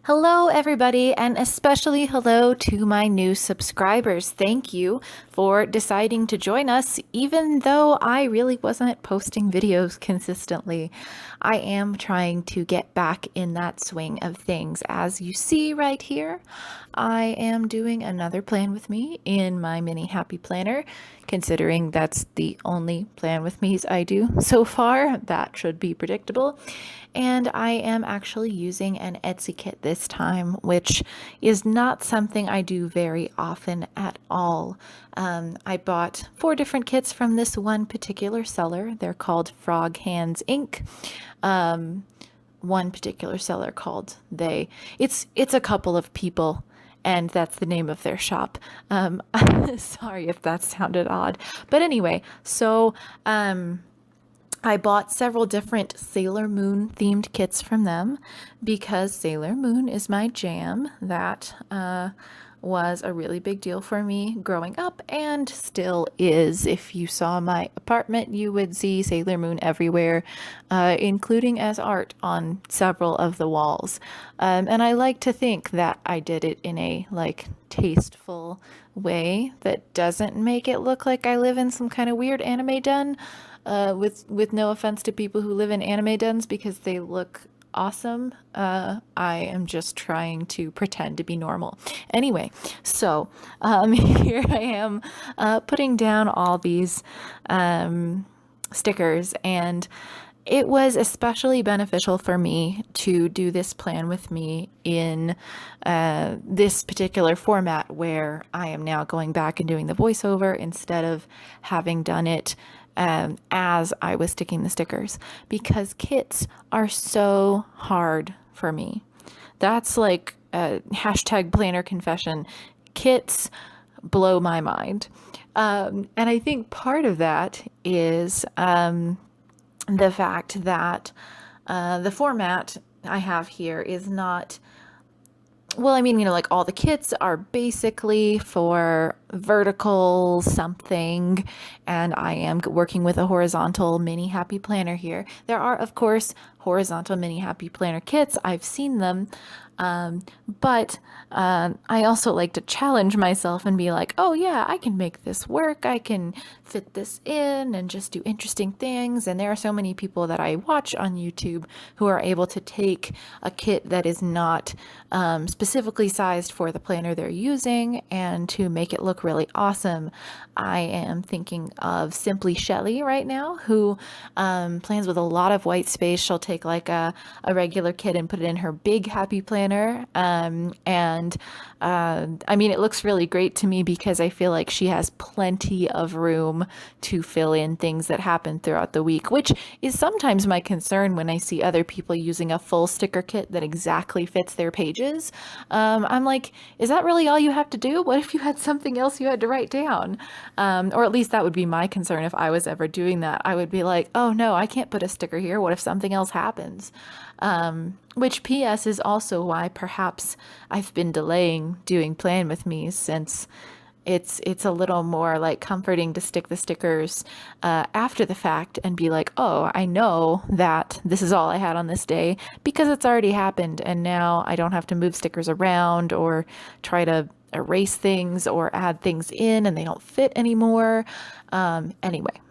Hello, everybody, and especially hello to my new subscribers. Thank you for deciding to join us, even though I really wasn't posting videos consistently. I am trying to get back in that swing of things. As you see right here, I am doing another plan with me in my mini happy planner. Considering that's the only plan with me's I do so far, that should be predictable. And I am actually using an Etsy kit this time, which is not something I do very often at all. I bought 4 different kits from this one particular seller. They're called Frog Hands Inc. One particular seller called they. It's a couple of people, and that's the name of their shop. Sorry if that sounded odd. But anyway, so I bought several different Sailor Moon themed kits from them because Sailor Moon is my jam. That was a really big deal for me growing up and still is. If you saw my apartment, you would see Sailor Moon everywhere, including as art on several of the walls. And I like to think that I did it in a tasteful way that doesn't make it look like I live in some kind of weird anime den. With no offense to people who live in anime dens because they look awesome. I am just trying to pretend to be normal. Anyway, so here I am putting down all these stickers, and it was especially beneficial for me to do this plan with me in this particular format where I am now going back and doing the voiceover instead of having done it as I was sticking the stickers, because kits are so hard for me. That's like a hashtag planner confession. Kits blow my mind. And I think part of that is the fact that the format I have here is not, well, I mean, like all the kits are basically for vertical something, and I am working with a horizontal mini happy planner here. There are, of course, horizontal mini happy planner kits. I've seen them. But I also like to challenge myself and be like, oh yeah, I can make this work. I can fit this in and just do interesting things. And there are so many people that I watch on YouTube who are able to take a kit that is not specifically sized for the planner they're using and to make it look really awesome. I am thinking of Simpli Shelli right now, who plans with a lot of white space. She'll take like a regular kit and put it in her big happy planner. I mean, it looks really great to me because I feel like she has plenty of room to fill in things that happen throughout the week, which is sometimes my concern when I see other people using a full sticker kit that exactly fits their pages. I'm like, is that really all you have to do? What if you had something else you had to write down? Or at least that would be my concern if I was ever doing that. I would be like, oh no, I can't put a sticker here. What if something else happens? Which PS is also why perhaps I've been delaying doing Plan With Me, since it's a little more like comforting to stick the stickers after the fact and be like, oh, I know that this is all I had on this day because it's already happened, and now I don't have to move stickers around or try to erase things or add things in and they don't fit anymore. Anyway,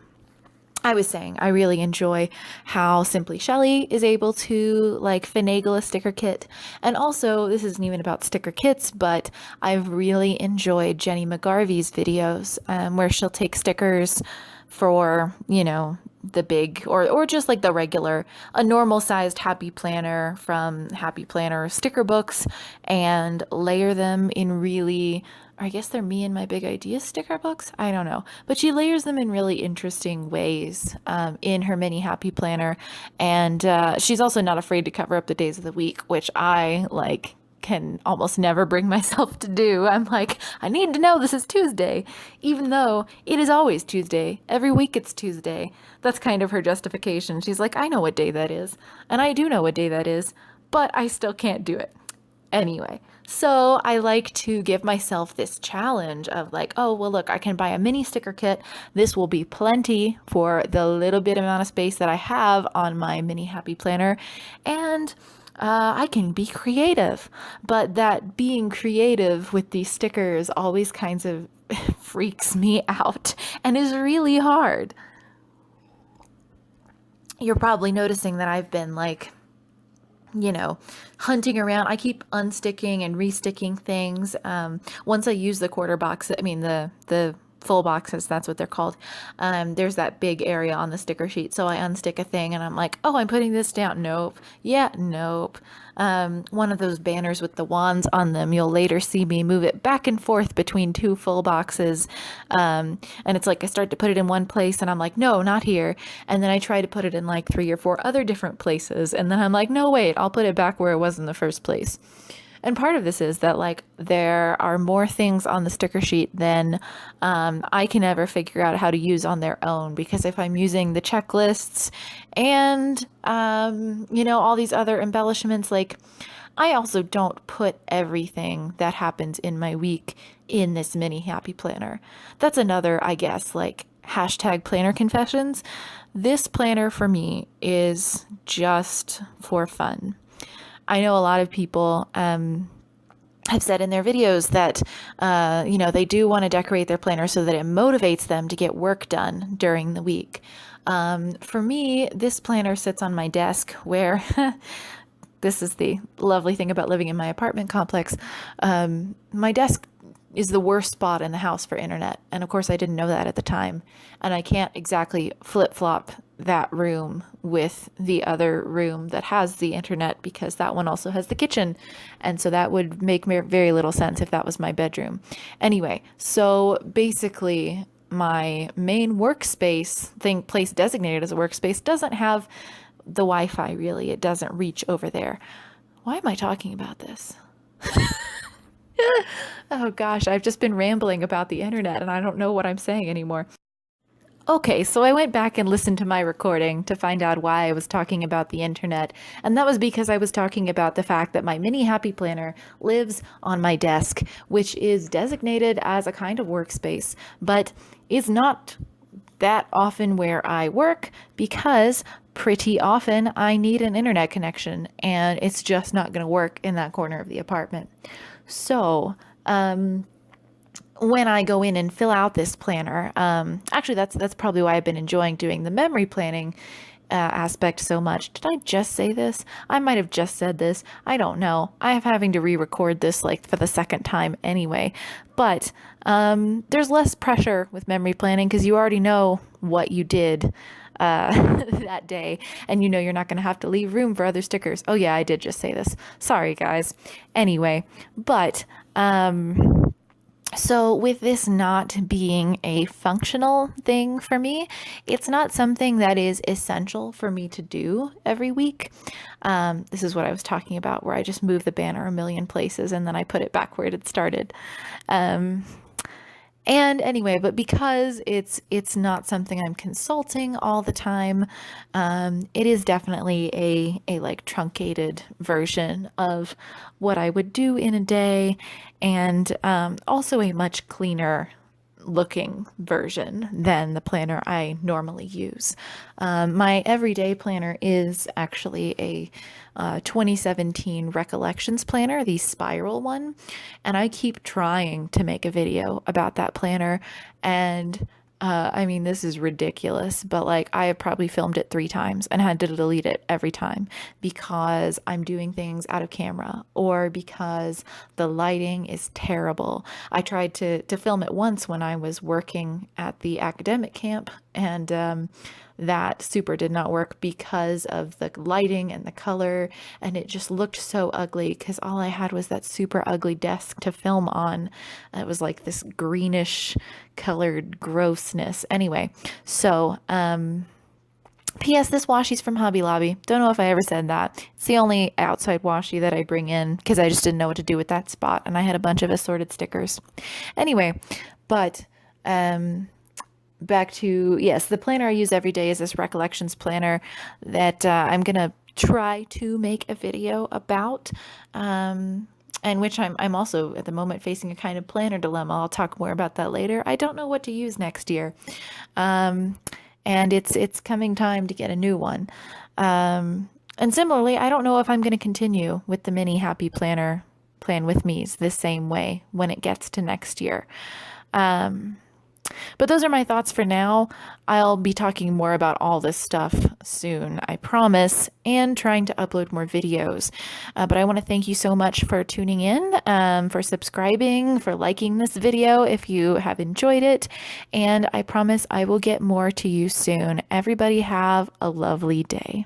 I was saying I really enjoy how Simpli Shelli is able to like finagle a sticker kit. And also, this isn't even about sticker kits, but I've really enjoyed Jennie McGarvey's videos where she'll take stickers for, you know, the big or just like the regular, a normal sized happy planner from Happy Planner sticker books and layer them in really, I guess they're Me and My Big Ideas sticker books. I don't know. But she layers them in really interesting ways in her mini happy planner. And she's also not afraid to cover up the days of the week, which I can almost never bring myself to do. I'm like, I need to know this is Tuesday, even though it is always Tuesday. Every week it's Tuesday. That's kind of her justification. She's like, I know what day that is. And I do know what day that is, but I still can't do it. Anyway, so I like to give myself this challenge of like, oh, well, look, I can buy a mini sticker kit. This will be plenty for the little bit amount of space that I have on my mini happy planner. And I can be creative, but that being creative with these stickers always kinds of freaks me out and is really hard. You're probably noticing that I've been like, hunting around. I keep unsticking and resticking things. Once I use the quarter box, I mean the full boxes, that's what they're called. There's that big area on the sticker sheet. So I unstick a thing and I'm like, oh, I'm putting this down. Nope. Yeah, nope. One of those banners with the wands on them, you'll later see me move it back and forth between two full boxes. And it's like I start to put it in one place and I'm like, no, not here. And then I try to put it in like 3 or 4 other different places. And then I'm like, no, wait, I'll put it back where it was in the first place. And part of this is that like there are more things on the sticker sheet than I can ever figure out how to use on their own. Because if I'm using the checklists and all these other embellishments, like I also don't put everything that happens in my week in this mini happy planner. That's another, I guess, like hashtag planner confessions. This planner for me is just for fun. I know a lot of people have said in their videos that, they do want to decorate their planner so that it motivates them to get work done during the week. For me, this planner sits on my desk where this is the lovely thing about living in my apartment complex. My desk is the worst spot in the house for internet. And of course, I didn't know that at the time. And I can't exactly flip flop that room with the other room that has the internet because that one also has the kitchen. And so that would make very little sense if that was my bedroom. Anyway, so basically, my main workspace place designated as a workspace doesn't have the Wi-Fi really. It doesn't reach over there. Why am I talking about this? Oh gosh, I've just been rambling about the internet and I don't know what I'm saying anymore. Okay, so I went back and listened to my recording to find out why I was talking about the internet, and that was because I was talking about the fact that my mini happy planner lives on my desk, which is designated as a kind of workspace, but is not that often where I work because pretty often I need an internet connection and it's just not going to work in that corner of the apartment. So, when I go in and fill out this planner, actually that's probably why I've been enjoying doing the memory planning aspect so much. Did I just say this? I might have just said this. I don't know. I'm having to re-record this like for the second time anyway. But there's less pressure with memory planning because you already know what you did that day, and you're not going to have to leave room for other stickers. Oh yeah, I did just say this. Sorry guys. Anyway, but so with this not being a functional thing for me, it's not something that is essential for me to do every week. This is what I was talking about, where I just move the banner a million places and then I put it back where it had started. And anyway, but because it's not something I'm consulting all the time, it is definitely a like truncated version of what I would do in a day, and also a much cleaner looking version than the planner I normally use. My everyday planner is actually a 2017 Recollections planner, the spiral one, and I keep trying to make a video about that planner. And I mean, this is ridiculous, but like I have probably filmed it 3 times and had to delete it every time because I'm doing things out of camera or because the lighting is terrible. I tried to film it once when I was working at the academic camp, and that super did not work because of the lighting and the color, and it just looked so ugly because all I had was that super ugly desk to film on. It was like this greenish colored grossness. Anyway, so P.S. This washi's from Hobby Lobby. Don't know if I ever said that. It's the only outside washi that I bring in because I just didn't know what to do with that spot, and I had a bunch of assorted stickers. Anyway, but back to, yes, the planner I use every day is this Recollections planner that I'm gonna try to make a video about, and which I'm also at the moment facing a kind of planner dilemma. I'll talk more about that later. I don't know what to use next year, and it's coming time to get a new one. And similarly, I don't know if I'm going to continue with the mini happy planner plan with me's the same way when it gets to next year. But those are my thoughts for now. I'll be talking more about all this stuff soon, I promise, and trying to upload more videos. But I want to thank you so much for tuning in, for subscribing, for liking this video if you have enjoyed it. And I promise I will get more to you soon. Everybody have a lovely day.